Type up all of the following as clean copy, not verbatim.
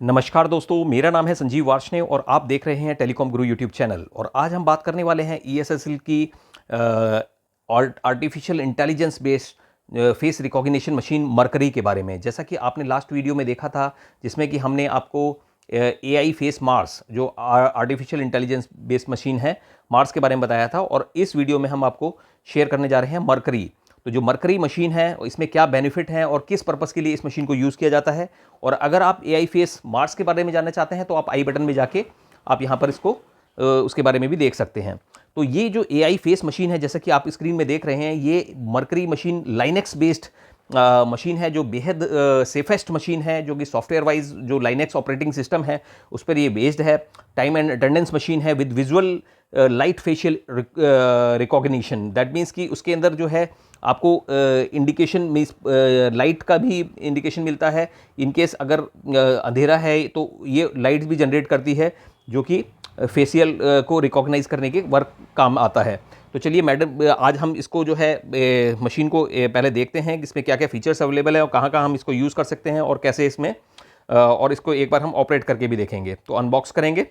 नमस्कार दोस्तों, मेरा नाम है संजीव वार्ष्णेय और आप देख रहे हैं टेलीकॉम गुरु यूट्यूब चैनल। और आज हम बात करने वाले हैं ESSL की artificial intelligence based face recognition machine mercury के बारे में। जैसा कि आपने लास्ट वीडियो में देखा था, जिसमें कि हमने आपको AI फेस मार्स जो आर्टिफिशियल इंटेलिजेंस बेस्ड मशीन है मार्स के बारे में बताया था, और इस वीडियो में हम आपको शेयर करने जा रहे हैं मरकरी। तो जो मरकरी मशीन है इसमें क्या बेनिफिट हैं और किस पर्पस के लिए इस मशीन को यूज़ किया जाता है। और अगर आप AI फेस मार्स के बारे में जानना चाहते हैं तो आप आई बटन में जाके आप यहाँ पर इसको उसके बारे में भी देख सकते हैं। तो ये जो AI फेस मशीन है, जैसा कि आप स्क्रीन में देख रहे हैं, ये mercury machine Linux based machine है, जो बेहद सेफेस्ट मशीन है, जो कि सॉफ्टवेयर वाइज जो लाइनेक्स ऑपरेटिंग सिस्टम है उस पर ये बेस्ड है। टाइम एंड अटेंडेंस मशीन है with visual light facial recognition. That means कि उसके अंदर जो है आपको इंडिकेशन मीन्स लाइट का भी इंडिकेशन मिलता है। इनकेस अगर अंधेरा है तो ये लाइट्स भी जनरेट करती है, जो कि फेशियल को रिकॉग्नाइज करने के वर्क काम आता है। तो चलिए मैडम, आज हम इसको जो है मशीन को पहले देखते हैं कि इसमें क्या क्या फीचर्स अवेलेबल है और कहाँ कहाँ हम इसको यूज़ कर सकते हैं और कैसे इसमें और इसको एक बार हम ऑपरेट करके भी देखेंगे। तो अनबॉक्स करेंगे।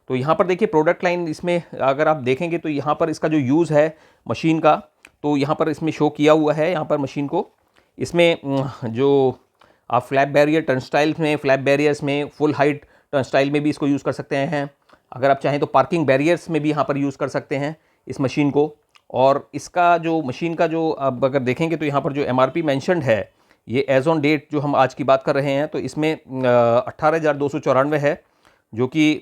तो यहाँ पर देखिए प्रोडक्ट लाइन, इसमें अगर आप देखेंगे तो यहाँ पर इसका जो यूज़ है मशीन का, तो यहाँ पर इसमें शो किया हुआ है। यहाँ पर मशीन को इसमें जो आप फ्लैप बैरियर टर्नस्टाइल्स में, फ्लैप बैरियर्स में, फुल हाइट टर्नस्टाइल में भी इसको यूज़ कर सकते हैं। अगर आप चाहें तो पार्किंग बैरियर्स में भी यहाँ पर यूज़ कर सकते हैं इस मशीन को। और इसका जो मशीन का जो अब अगर देखेंगे तो यहाँ पर जो MRP मेंशन्ड है, ये एज ऑन डेट जो हम आज की बात कर रहे हैं, तो इसमें 18,294 है, जो कि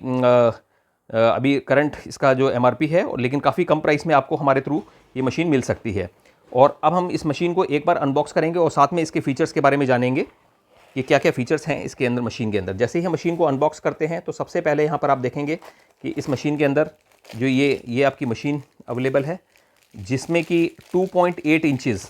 अभी करंट इसका जो MRP है, लेकिन काफ़ी कम प्राइस में आपको हमारे थ्रू ये मशीन मिल सकती है। और अब हम इस मशीन को एक बार अनबॉक्स करेंगे और साथ में इसके फीचर्स के बारे में जानेंगे कि क्या क्या फीचर्स हैं इसके अंदर मशीन के अंदर। जैसे ही हम मशीन को अनबॉक्स करते हैं तो सबसे पहले यहाँ पर आप देखेंगे कि इस मशीन के अंदर जो ये आपकी मशीन अवेलेबल है, जिसमें कि 2.8 इंचज़,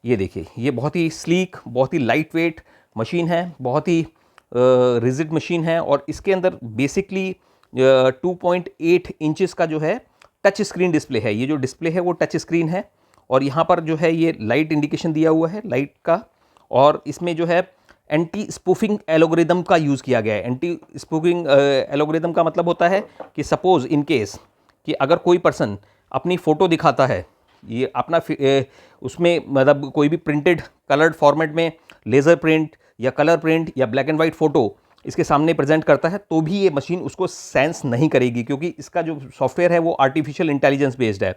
ये देखिए, ये बहुत ही स्लीक, बहुत ही लाइट वेट मशीन है, बहुत ही रिजिड मशीन है। और इसके अंदर बेसिकली 2.8 इंचज़ का जो है टच स्क्रीन डिस्प्ले है। ये जो डिस्प्ले है वो टच स्क्रीन है, और यहाँ पर जो है ये लाइट इंडिकेशन दिया हुआ है लाइट का। और इसमें जो है एंटी स्पूफिंग एल्गोरिदम का यूज़ किया गया है। एंटी स्पूफिंग एल्गोरिदम का मतलब होता है कि सपोज़ इन केस कि अगर कोई पर्सन अपनी फ़ोटो दिखाता है, ये अपना उसमें मतलब कोई भी प्रिंटेड कलर्ड फॉर्मेट में लेज़र प्रिंट या कलर प्रिंट या ब्लैक एंड वाइट फ़ोटो इसके सामने प्रेजेंट करता है, तो भी ये मशीन उसको सेंस नहीं करेगी, क्योंकि इसका जो सॉफ्टवेयर है वो आर्टिफिशियल इंटेलिजेंस बेस्ड है।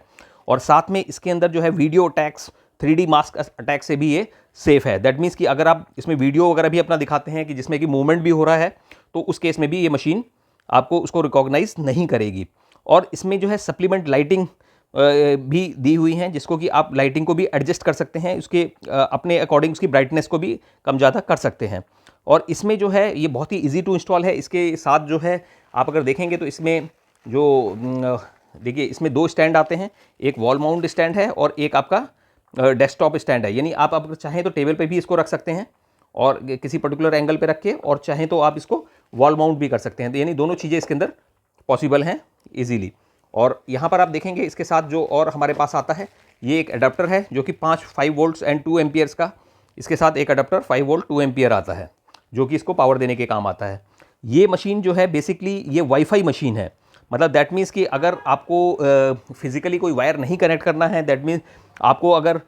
और साथ में इसके अंदर जो है video attacks, 3D mask attack से भी ये सेफ़ है। दैट मीन्स कि अगर आप इसमें वीडियो वगैरह भी अपना दिखाते हैं कि जिसमें कि मूवमेंट भी हो रहा है, तो उस केस में भी ये मशीन आपको उसको रिकॉग्नाइज नहीं करेगी। और इसमें जो है सप्लीमेंट लाइटिंग भी दी हुई हैं, जिसको कि आप लाइटिंग को भी एडजस्ट कर सकते हैं, उसके अपने अकॉर्डिंग उसकी ब्राइटनेस को भी कम ज़्यादा कर सकते हैं। और इसमें जो है ये बहुत ही इजी टू इंस्टॉल है। इसके साथ जो है आप अगर देखेंगे तो इसमें जो देखिए, इसमें 2 स्टैंड आते हैं, एक वॉल माउंट स्टैंड है और एक आपका डेस्कटॉप स्टैंड है। यानी आप अगर चाहें तो टेबल पे भी इसको रख सकते हैं और किसी पर्टिकुलर एंगल पे रख के, और चाहें तो आप इसको वॉल माउंट भी कर सकते हैं। तो यानी दोनों चीज़ें इसके अंदर पॉसिबल हैं ईजीली। और यहाँ पर आप देखेंगे इसके साथ जो और हमारे पास आता है, ये एक अडाप्टर है जो कि 5 वोल्ट्स एंड 2 एम्पियर्स का, इसके साथ एक अडाप्टर 5 वोल्ट 2 एम्पियर आता है, जो कि इसको पावर देने के काम आता है। ये मशीन जो है बेसिकली ये वाईफाई मशीन है। मतलब दैट मीन्स कि अगर आपको फिज़िकली कोई वायर नहीं कनेक्ट करना है, दैट मीन्स आपको अगर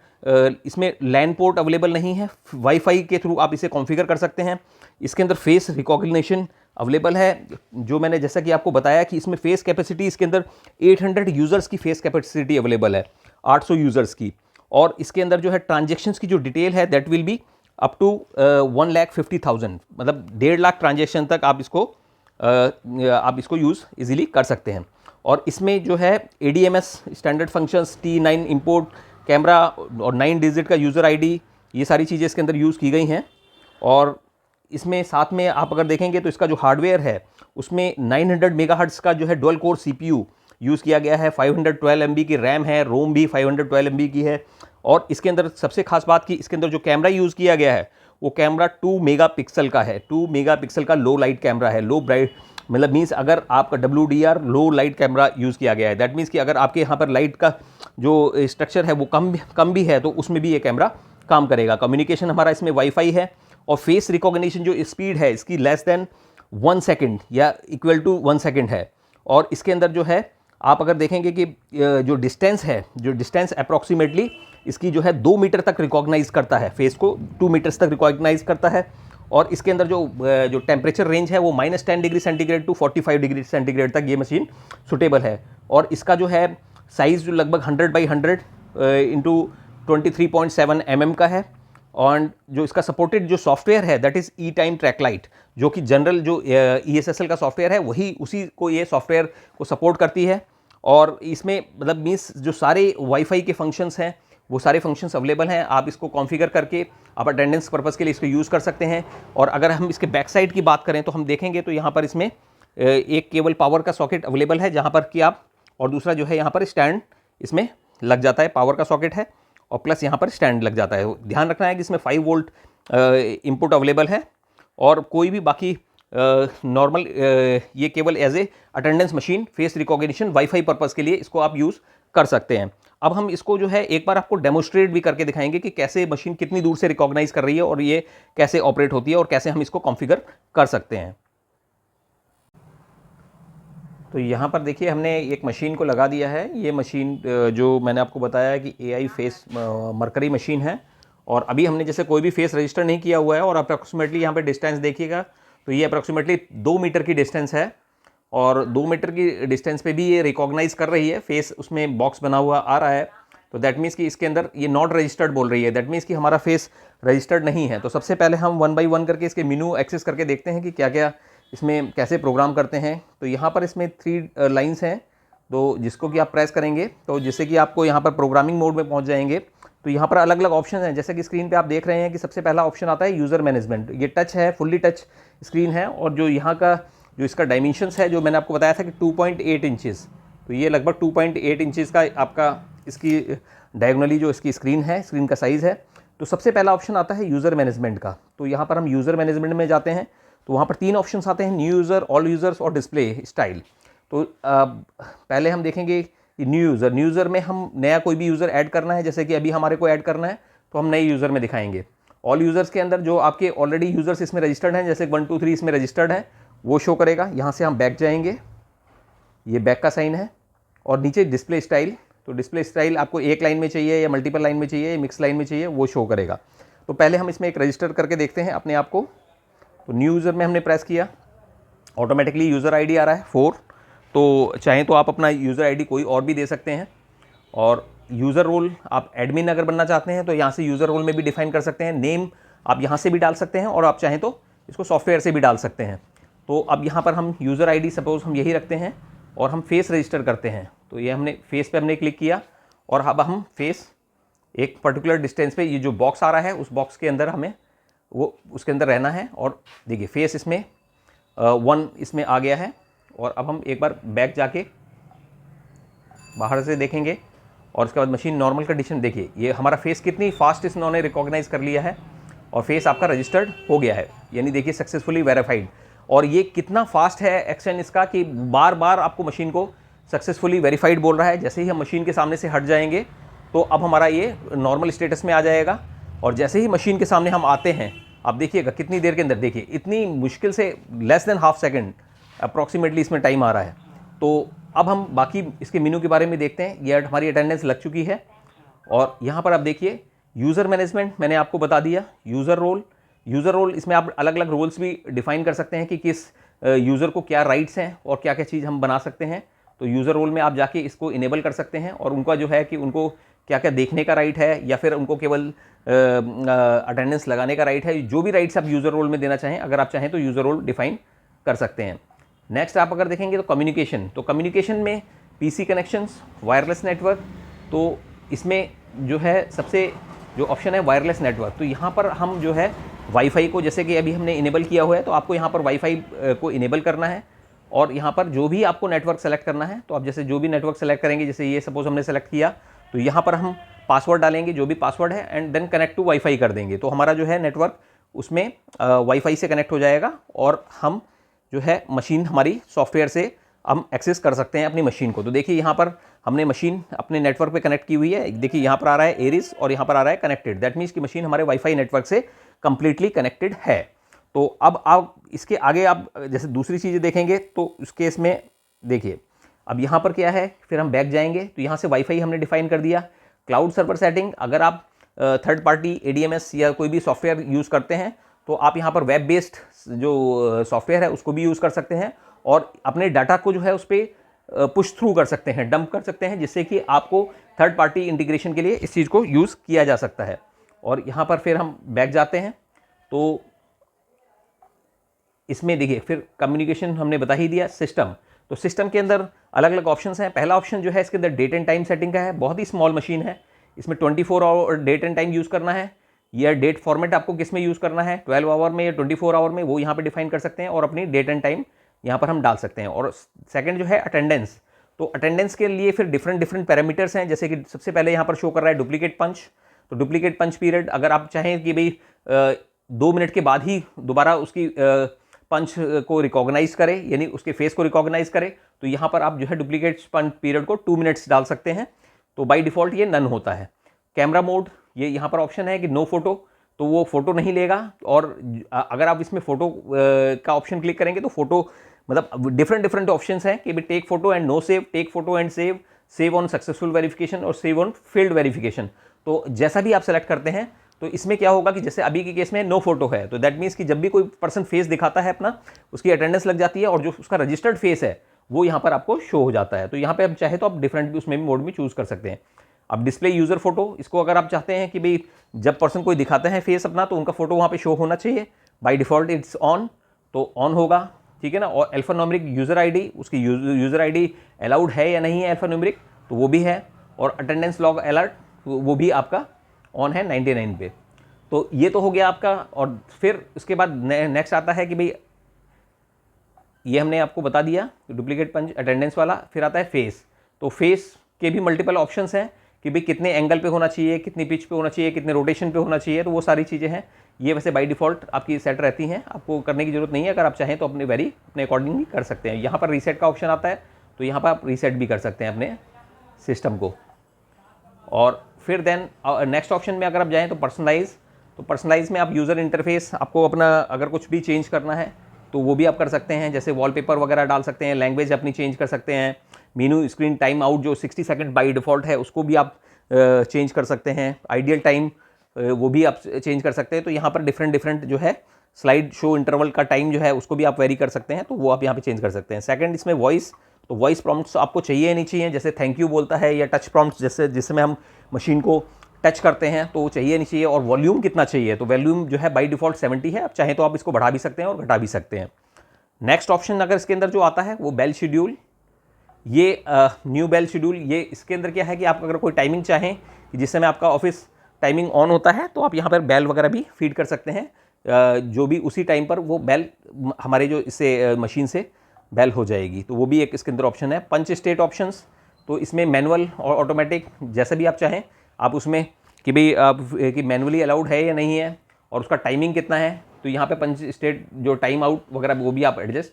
इसमें लैन पोर्ट अवेलेबल नहीं है, वाईफाई के थ्रू आप इसे कॉन्फ़िगर कर सकते हैं। इसके अंदर फेस रिकॉग्निशन अवेलेबल है, जो मैंने जैसा कि आपको बताया कि इसमें फेस कैपेसिटी इसके अंदर 800 यूज़र्स की फेस कैपेसिटी अवेलेबल है, 800 यूज़र्स की। और इसके अंदर जो है ट्रांजेक्शन्स की जो डिटेल है that will be up to 1,50,000, मतलब 1.5 लाख ट्रांजेक्शन तक आप इसको यूज़ इजीली कर सकते हैं। और इसमें जो है ADMS standard functions, T9 import camera और 9 डिजिट का यूज़र ID, ये सारी चीज़ें इसके अंदर यूज़ की गई हैं। और इसमें साथ में आप अगर देखेंगे तो इसका जो हार्डवेयर है उसमें 900 मेगाहर्ट्ज़ का जो है डुअल कोर CPU यूज़ किया गया है, 512 MB की रैम है, रोम भी 512 MB की है। और इसके अंदर सबसे खास बात कि इसके अंदर जो कैमरा यूज़ किया गया है वो कैमरा 2 मेगापिक्सल का है। 2 मेगापिक्सल का लो लाइट कैमरा है। लो ब्राइट मतलब मीन्स अगर आपका WDR लो लाइट कैमरा यूज़ किया गया है, दैट मीन्स कि अगर आपके यहाँ पर लाइट का जो स्ट्रक्चर है वो कम भी है तो उसमें भी ये कैमरा काम करेगा। कम्युनिकेशन हमारा इसमें वाईफाई है और फेस रिकॉग्निशन जो स्पीड है इसकी लेस देन 1 सेकंड या इक्वल टू 1 सेकंड है। और इसके अंदर जो है आप अगर देखेंगे कि जो डिस्टेंस है, जो डिस्टेंस अप्रॉक्सीमेटली इसकी जो है 2 मीटर तक रिकॉग्नाइज करता है, फेस को 2 मीटर्स तक रिकॉग्नाइज करता है। और इसके अंदर जो टेम्परेचर रेंज है वो -10 degree centigrade to 45 degree centigrade तक ये मशीन सुटेबल है। और इसका जो है साइज़ जो लगभग 100 बाई 100 इंटू 23.7 mm का है। और जो इसका सपोर्टेड जो सॉफ्टवेयर है that is E time track light, जो कि जनरल जो ESSL का सॉफ्टवेयर है वही उसी को ये सॉफ्टवेयर को सपोर्ट करती है। और इसमें मतलब मीन्स जो सारे वाईफाई के फंक्शंस हैं वो सारे फंक्शंस अवेलेबल हैं। आप इसको कॉन्फ़िगर करके आप अटेंडेंस पर्पज़ के लिए इसको यूज़ कर सकते हैं। और अगर हम इसके बैक साइड की बात करें तो हम देखेंगे तो यहाँ पर इसमें एक केवल पावर का सॉकेट अवेलेबल है जहाँ पर कि आप, और दूसरा जो है यहाँ पर स्टैंड इसमें लग जाता है, पावर का सॉकेट है और प्लस यहाँ पर स्टैंड लग जाता है। ध्यान रखना है कि इसमें 5 वोल्ट इनपुट अवेलेबल है और कोई भी बाकी नॉर्मल ये केवल as a attendance machine face recognition wifi purpose के लिए इसको आप यूज़ कर सकते हैं। अब हम इसको जो है एक बार आपको डेमोस्ट्रेट भी करके दिखाएंगे कि कैसे मशीन कितनी दूर से रिकॉग्नाइज कर रही है और ये कैसे ऑपरेट होती है और कैसे हम इसको कॉन्फ़िगर कर सकते हैं। तो यहाँ पर देखिए हमने एक मशीन को लगा दिया है। ये मशीन जो मैंने आपको बताया है कि AI फेस मरकरी मशीन है। और अभी हमने जैसे कोई भी फेस रजिस्टर नहीं किया हुआ है और अप्रॉक्सीमेटली यहाँ पे डिस्टेंस देखिएगा तो ये अप्रॉक्सीमेटली 2 मीटर की डिस्टेंस है। और 2 मीटर की डिस्टेंस पे भी ये रिकॉग्नाइज कर रही है, फेस उसमें बॉक्स बना हुआ आ रहा है। तो दैट मीन्स कि इसके अंदर ये नॉट रजिस्टर्ड बोल रही है, दैट मीन्स कि हमारा फेस रजिस्टर्ड नहीं है। तो सबसे पहले हम 1 बाई 1 करके इसके मेनू एक्सेस करके देखते हैं कि क्या क्या इसमें कैसे प्रोग्राम करते हैं। तो यहाँ पर इसमें 3 लाइन्स हैं, तो जिसको कि आप प्रेस करेंगे तो जिससे कि आपको यहाँ पर प्रोग्रामिंग मोड में पहुँच जाएंगे। तो यहाँ पर अलग अलग ऑप्शन हैं, जैसे कि स्क्रीन पे आप देख रहे हैं कि सबसे पहला ऑप्शन आता है यूज़र मैनेजमेंट। ये टच है, फुल्ली टच स्क्रीन है। और जो यहाँ का जो इसका डायमेंशंस है जो मैंने आपको बताया था कि 2.8 इंचेस, तो ये लगभग 2.8 इंचेस का आपका इसकी डायगोनली जो इसकी स्क्रीन है, स्क्रीन का साइज़ है। तो सबसे पहला ऑप्शन आता है यूज़र मैनेजमेंट का। तो यहाँ पर हम यूज़र मैनेजमेंट में जाते हैं तो वहाँ पर 3 ऑप्शंस आते हैं, न्यू यूज़र, ऑल यूज़र्स और डिस्प्ले स्टाइल। तो पहले हम देखेंगे कि न्यू यूज़र में हम नया कोई भी यूज़र ऐड करना है, जैसे कि अभी हमारे को ऐड करना है तो हम नए यूज़र में दिखाएंगे। ऑल यूज़र्स के अंदर जो आपके ऑलरेडी यूज़र्स इसमें रजिस्टर्ड हैं, जैसे 1 2 3 इसमें रजिस्टर्ड है, वो शो करेगा। यहाँ से हम बैक जाएंगे, ये बैक का साइन है। और नीचे डिस्प्ले स्टाइल, तो डिस्प्ले स्टाइल आपको एक लाइन में चाहिए या मल्टीपल लाइन में चाहिए या मिक्स लाइन में चाहिए, वो शो करेगा। तो पहले हम इसमें एक रजिस्टर करके देखते हैं अपने आप को। तो न्यू यूज़र में हमने प्रेस किया, ऑटोमेटिकली यूज़र आईडी आ रहा है 4। तो चाहें तो आप अपना यूज़र आईडी कोई और भी दे सकते हैं। और यूज़र रोल आप एडमिन अगर बनना चाहते हैं तो यहाँ से यूज़र रोल में भी डिफाइन कर सकते हैं। नेम आप यहाँ से भी डाल सकते हैं और आप चाहें तो इसको सॉफ्टवेयर से भी डाल सकते हैं। तो अब यहाँ पर हम यूज़र आईडी सपोज़ हम यही रखते हैं और हम फेस रजिस्टर करते हैं। तो ये हमने फेस पे हमने क्लिक किया और अब हम फेस एक पर्टिकुलर डिस्टेंस पे, ये जो बॉक्स आ रहा है उस बॉक्स के अंदर हमें वो उसके अंदर रहना है। और देखिए फेस इसमें 1 इसमें आ गया है। और अब हम एक बार बैक जाके बाहर से देखेंगे और उसके बाद मशीन नॉर्मल कंडीशन, देखिए ये हमारा फेस कितनी फास्ट इन्होंने रिकॉग्नाइज कर लिया है और फेस आपका रजिस्टर्ड हो गया है, यानी देखिए सक्सेसफुली वेरीफाइड। और ये कितना फास्ट है एक्शन इसका कि बार बार आपको मशीन को सक्सेसफुली वेरीफाइड बोल रहा है। जैसे ही हम मशीन के सामने से हट जाएंगे तो अब हमारा ये नॉर्मल स्टेटस में आ जाएगा। और जैसे ही मशीन के सामने हम आते हैं, आप देखिएगा कितनी देर के अंदर, देखिए इतनी मुश्किल से less than half second approximately इसमें टाइम आ रहा है। तो अब हम बाकी इसके मेनू के बारे में देखते हैं। ये हमारी अटेंडेंस लग चुकी है और यहाँ पर आप देखिए यूज़र मैनेजमेंट मैंने आपको बता दिया। यूज़र रोल इसमें आप अलग अलग रोल्स भी डिफाइन कर सकते हैं कि किस यूज़र को क्या राइट्स हैं और क्या क्या चीज़ हम बना सकते हैं। तो यूज़र रोल में आप जाके इसको इनेबल कर सकते हैं और उनका जो है कि उनको क्या क्या देखने का राइट है या फिर उनको केवल अटेंडेंस लगाने का राइट है। जो भी राइट्स आप यूज़र रोल में देना चाहें, अगर आप चाहें तो यूज़र रोल डिफाइन कर सकते हैं। नेक्स्ट आप अगर देखेंगे तो कम्युनिकेशन में पीसी कनेक्शंस, वायरलेस नेटवर्क। तो इसमें जो है सबसे जो ऑप्शन है वायरलेस नेटवर्क, तो यहाँ पर हम जो है वाईफाई को, जैसे कि अभी हमने इनेबल किया हुआ है, तो आपको यहाँ पर वाईफाई को इनेबल करना है। और यहाँ पर जो भी आपको नेटवर्क सेलेक्ट करना है, तो आप जैसे जो भी नेटवर्क सेलेक्ट करेंगे, जैसे ये सपोज हमने सेलेक्ट किया, तो यहाँ पर हम पासवर्ड डालेंगे, जो भी पासवर्ड है, and then connect to wifi कर देंगे। तो हमारा जो है नेटवर्क उसमें वाईफाई से कनेक्ट हो जाएगा और हम जो है मशीन हमारी सॉफ्टवेयर से हम एक्सेस कर सकते हैं अपनी मशीन को। तो देखिए यहाँ पर हमने मशीन अपने नेटवर्क पे कनेक्ट की हुई है। देखिए यहाँ पर आ रहा है एरिस और यहाँ पर आ रहा है कनेक्टेड। दैट मीन्स कि मशीन हमारे वाईफाई नेटवर्क से कंप्लीटली कनेक्टेड है। तो अब आप इसके आगे आप जैसे दूसरी चीज़ें देखेंगे तो उस केस में देखिए, अब यहाँ पर क्या है, फिर हम बैक जाएंगे तो यहाँ से वाईफाई हमने डिफाइन कर दिया। क्लाउड सर्वर सेटिंग, अगर आप थर्ड पार्टी ADMS या कोई भी सॉफ्टवेयर यूज़ करते हैं तो आप यहाँ पर वेब बेस्ड जो सॉफ्टवेयर है उसको भी यूज़ कर सकते हैं और अपने डाटा को जो है उस पर पुश थ्रू कर सकते हैं, डंप कर सकते हैं, जिससे कि आपको थर्ड पार्टी इंटीग्रेशन के लिए इस चीज़ को यूज़ किया जा सकता है। और यहाँ पर फिर हम बैक जाते हैं तो इसमें देखिए फिर कम्युनिकेशन हमने बता ही दिया। सिस्टम, तो सिस्टम के अंदर अलग अलग ऑप्शंस हैं। पहला ऑप्शन जो है इसके अंदर डेट एंड टाइम सेटिंग का है, बहुत ही स्मॉल मशीन है, इसमें 24 hour date and time use करना है या डेट फॉर्मेट आपको किस में यूज़ करना है, 12 आवर में या 24 आवर में, वो यहाँ पे डिफाइन कर सकते हैं और अपनी डेट एंड टाइम यहाँ पर हम डाल सकते हैं। और सेकंड जो है अटेंडेंस, तो अटेंडेंस के लिए फिर डिफरेंट पैरामीटर्स हैं, जैसे कि सबसे पहले यहाँ पर शो कर रहा है डुप्लीकेट पंच। तो डुप्लीकेट पंच पीरियड, अगर आप चाहें कि भाई 2 मिनट के बाद ही दोबारा उसकी पंच को रिकॉग्नाइज करे, यानी उसके फेस को रिकॉग्नाइज करे, तो यहाँ पर आप जो है डुप्लीकेट पंच पीरियड को 2 मिनट्स डाल सकते हैं। तो बाय डिफ़ॉल्ट ये नन होता है। कैमरा मोड, ये यहाँ पर ऑप्शन है कि नो फोटो, तो वो फोटो नहीं लेगा। और अगर आप इसमें फोटो का ऑप्शन क्लिक करेंगे तो फोटो मतलब डिफरेंट ऑप्शंस हैं कि भाई take photo and no save, take photo and save, save on successful verification और सेव ऑन फील्ड वेरिफिकेशन। तो जैसा भी आप सेलेक्ट करते हैं तो इसमें क्या होगा कि जैसे अभी के केस में नो फोटो है, तो दैट मीन्स कि जब भी कोई पर्सन फेस दिखाता है अपना, उसकी अटेंडेंस लग जाती है और जो उसका रजिस्टर्ड फेस है वो यहाँ पर आपको शो हो जाता है। तो यहाँ पे आप चाहे तो आप डिफरेंट भी उसमें भी मोड में चूज़ कर सकते हैं। अब डिस्प्ले यूज़र फोटो, इसको अगर आप चाहते हैं कि भाई जब पर्सन कोई दिखाते हैं फेस अपना तो उनका फोटो वहाँ पे शो होना चाहिए, बाय डिफ़ॉल्ट इट्स ऑन, तो ऑन होगा, ठीक है ना। और अल्फान्यूमेरिक यूज़र आईडी, उसकी यूज़र आईडी अलाउड है या नहीं है अल्फान्यूमेरिक, तो वो भी है। और अटेंडेंस लॉग अलर्ट, वो भी आपका ऑन है 99 पे। तो ये तो हो गया आपका। और फिर उसके बाद नेक्स्ट आता है कि भाई ये हमने आपको बता दिया डुप्लीकेट पंच अटेंडेंस वाला। फिर आता है फेस, तो फेस के भी मल्टीपल ऑप्शंस हैं कि भाई कितने एंगल पे होना चाहिए, कितनी पिच पे होना चाहिए, कितने रोटेशन पे होना चाहिए, तो वो सारी चीज़ें हैं। ये वैसे बाय डिफ़ॉल्ट आपकी सेट रहती हैं, आपको करने की जरूरत नहीं है। अगर आप चाहें तो अपने अकॉर्डिंगली कर सकते हैं। यहाँ पर रीसेट का ऑप्शन आता है, तो यहाँ पर आप रीसेट भी कर सकते हैं अपने सिस्टम को। और फिर देन नेक्स्ट ऑप्शन में अगर आप जाएँ तो पर्सनलाइज, तो पर्सनलाइज में आप यूज़र इंटरफेस, आपको अपना अगर कुछ भी चेंज करना है तो वो भी आप कर सकते हैं, जैसे वॉलपेपर वगैरह डाल सकते हैं, लैंग्वेज अपनी चेंज कर सकते हैं, मेनू स्क्रीन टाइम आउट जो 60 सेकंड बाय डिफ़ॉल्ट है उसको भी आप चेंज कर सकते हैं, आइडियल टाइम वो भी आप चेंज कर सकते हैं। तो यहाँ पर डिफरेंट जो है स्लाइड शो इंटरवल का टाइम जो है उसको भी आप वेरी कर सकते हैं, तो वो आप यहाँ पे चेंज कर सकते हैं। सेकंड इसमें वॉइस, तो वॉइस प्रॉम्प्ट्स आपको चाहिए या नहीं चाहिए, जैसे थैंक यू बोलता है, या टच प्रॉम्प्ट्स जैसे जिसमें हम मशीन को टच करते हैं तो चाहिए नहीं चाहिए। और वॉल्यूम कितना चाहिए, तो वॉल्यूम जो है बाय डिफ़ॉल्ट 70 है, आप चाहें तो आप इसको बढ़ा भी सकते हैं और घटा भी सकते हैं। नेक्स्ट ऑप्शन अगर इसके अंदर जो आता है वो बेल शेड्यूल, ये न्यू बेल शेड्यूल, ये इसके अंदर क्या है कि आप अगर कोई टाइमिंग चाहें कि जिस समय आपका ऑफिस टाइमिंग ऑन होता है तो आप यहाँ पर बेल वगैरह भी फीड कर सकते हैं, जो भी उसी टाइम पर वो बेल हमारे जो इससे मशीन से बेल हो जाएगी, तो वो भी एक इसके अंदर ऑप्शन है। पंच स्टेट ऑप्शंस, तो इसमें मैनुअल और ऑटोमेटिक जैसे भी आप चाहें आप उसमें कि भाई आप कि मैनुअली अलाउड है या नहीं है और उसका टाइमिंग कितना है, तो यहाँ पे पंच स्टेट जो टाइम आउट वगैरह वो भी आप एडजस्ट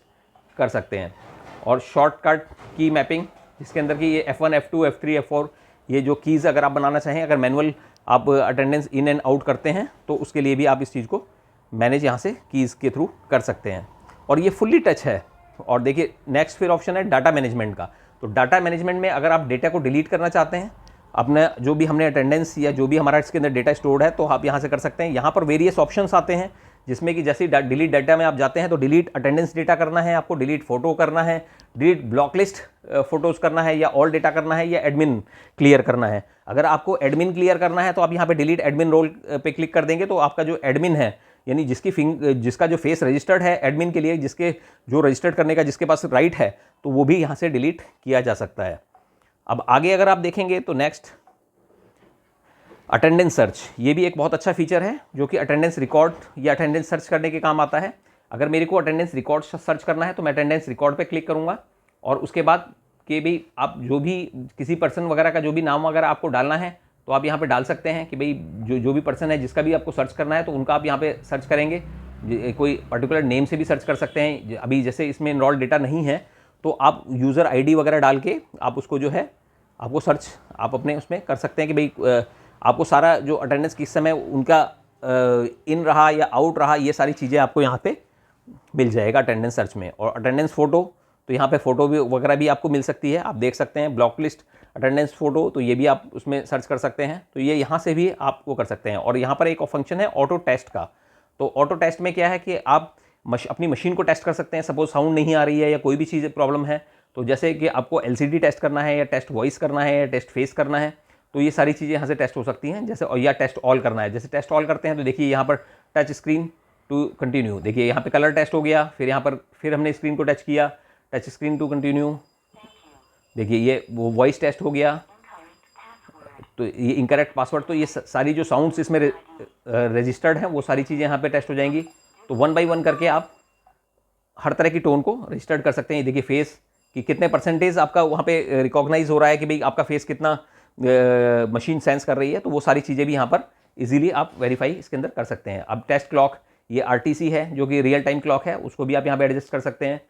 कर सकते हैं। और शॉर्टकट की मैपिंग, जिसके अंदर कि ये F1 F2 F3 F4 ये जो कीज़ अगर आप बनाना चाहें, अगर मैनुअल आप अटेंडेंस इन एंड आउट करते हैं तो उसके लिए भी आप इस चीज़ को मैनेज यहाँ से कीज़ के थ्रू कर सकते हैं। और ये फुल्ली टच है। और देखिए नेक्स्ट फिर ऑप्शन है डाटा मैनेजमेंट का, तो डाटा मैनेजमेंट में अगर आप डेटा को डिलीट करना चाहते हैं, अपना जो भी हमने अटेंडेंस या जो भी हमारा इसके अंदर डेटा स्टोर्ड है, तो आप यहाँ से कर सकते हैं। यहाँ पर वेरियस ऑप्शंस आते हैं जिसमें कि जैसे डिलीट डाटा में आप जाते हैं तो डिलीट अटेंडेंस डेटा करना है आपको, डिलीट फोटो करना है, डिलीट ब्लॉक लिस्ट फोटोज़ करना है, या ऑल डेटा करना है, या एडमिन क्लियर करना है। अगर आपको एडमिन क्लियर करना है तो आप यहाँ पे डिलीट एडमिन रोल पे क्लिक कर देंगे, तो आपका जो एडमिन है यानी जिसका जो फेस रजिस्टर्ड है एडमिन के लिए, जिसके जो रजिस्टर्ड करने का जिसके पास राइट है, तो वो भी यहाँ से डिलीट किया जा सकता है। अब आगे अगर आप देखेंगे तो नेक्स्ट अटेंडेंस सर्च, ये भी एक बहुत अच्छा फीचर है जो कि अटेंडेंस रिकॉर्ड या अटेंडेंस सर्च करने के काम आता है। अगर मेरे को अटेंडेंस रिकॉर्ड सर्च करना है तो मैं अटेंडेंस रिकॉर्ड पे क्लिक करूँगा और उसके बाद कि भाई आप जो भी किसी पर्सन वगैरह का जो भी नाम वगैरह आपको डालना है तो आप यहाँ पे डाल सकते हैं कि भाई जो भी पर्सन है जिसका भी आपको सर्च करना है तो उनका आप यहाँ पे सर्च करेंगे। कोई पर्टिकुलर नेम से भी सर्च कर सकते हैं। अभी जैसे इसमें इनरोल्ड डेटा नहीं है तो आप यूज़र ID वगैरह डाल के आप उसको जो है आपको सर्च आप अपने उसमें कर सकते हैं कि भाई आपको सारा जो अटेंडेंस किस समय उनका इन रहा या आउट रहा, ये सारी चीज़ें आपको यहाँ पे मिल जाएगा अटेंडेंस सर्च में। और अटेंडेंस फ़ोटो, तो यहाँ पे फ़ोटो भी वगैरह भी आपको मिल सकती है, आप देख सकते हैं। ब्लॉक लिस्ट अटेंडेंस फ़ोटो, तो ये भी आप उसमें सर्च कर सकते हैं, तो ये यहाँ से भी आप वो कर सकते हैं। और यहाँ पर एक फंक्शन है ऑटो टेस्ट का। तो ऑटो टेस्ट में क्या है कि आप अपनी मशीन को टेस्ट कर सकते हैं। सपोज साउंड नहीं आ रही है या कोई भी चीज़ प्रॉब्लम है, तो जैसे कि आपको एलसीडी टेस्ट करना है या टेस्ट वॉइस करना है या टेस्ट फेस करना है, तो ये सारी चीज़ें यहाँ से टेस्ट हो सकती हैं। जैसे और या टेस्ट ऑल करना है, जैसे टेस्ट ऑल करते हैं तो देखिए यहाँ पर टच स्क्रीन टू कंटिन्यू, देखिए यहाँ पे कलर टेस्ट हो गया, फिर यहाँ पर फिर हमने स्क्रीन को टच किया, टच स्क्रीन टू कंटिन्यू, देखिए ये वो वॉइस टेस्ट हो गया, तो ये इनकरेक्ट पासवर्ड। तो ये सारी जो साउंड्स इसमें रजिस्टर्ड हैं वो सारी चीज़ें यहाँ पे टेस्ट हो जाएंगी। तो 1 बाय 1 करके आप हर तरह की टोन को रजिस्टर्ड कर सकते हैं। देखिए फेस कि कितने परसेंटेज आपका वहाँ पे रिकॉग्नाइज हो रहा है कि भाई आपका फेस कितना मशीन सेंस कर रही है, तो वो सारी चीज़ें भी यहाँ पर इजीली आप वेरीफाई इसके अंदर कर सकते हैं। अब टेस्ट क्लॉक, ये आरटीसी है जो कि रियल टाइम क्लॉक है, उसको भी आप यहाँ पे एडजस्ट कर सकते हैं।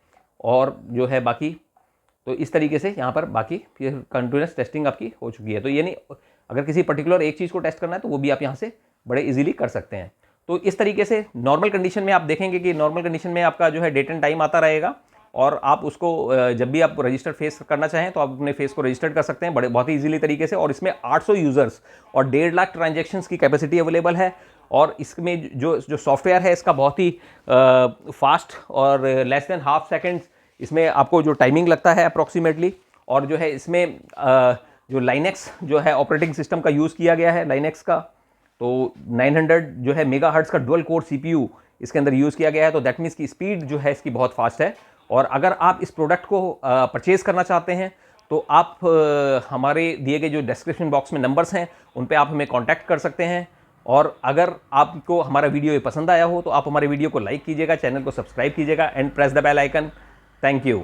और जो है बाकी, तो इस तरीके से यहाँ पर बाकी फिर कंटिन्यूस टेस्टिंग आपकी हो चुकी है। तो ये नहीं, अगर किसी पर्टिकुलर एक चीज़ को टेस्ट करना है तो वो भी आप यहाँ से बड़े इजीली कर सकते हैं। तो इस तरीके से नॉर्मल कंडीशन में आप देखेंगे कि नॉर्मल कंडीशन में आपका जो है डेट एंड टाइम आता रहेगा, और आप उसको जब भी आप रजिस्टर्ड फेस करना चाहें तो आप अपने फेस को रजिस्टर कर सकते हैं बड़े बहुत ही इजीली तरीके से। और इसमें 800 यूज़र्स और 1.5 लाख ट्रांजैक्शंस की कैपेसिटी अवेलेबल है। और इसमें जो सॉफ्टवेयर है इसका बहुत ही फास्ट और लेस देन हाफ सेकेंड्स इसमें आपको जो टाइमिंग लगता है अप्रॉक्सीमेटली। और जो है इसमें जो लाइनेक्स जो है ऑपरेटिंग सिस्टम का यूज़ किया गया है, लाइनेक्स का, तो 900 जो है मेगाहर्ट्ज़ का डुअल कोर सीपीयू इसके अंदर यूज़ किया गया है। तो दैट मीन्स की स्पीड जो है इसकी बहुत फास्ट है। और अगर आप इस प्रोडक्ट को परचेज़ करना चाहते हैं तो आप हमारे दिए गए जो डिस्क्रिप्शन बॉक्स में नंबर्स हैं उन पे आप हमें कांटेक्ट कर सकते हैं। और अगर आपको हमारा वीडियो पसंद आया हो तो आप हमारे वीडियो को लाइक कीजिएगा, चैनल को सब्सक्राइब कीजिएगा and press the bell icon. Thank you.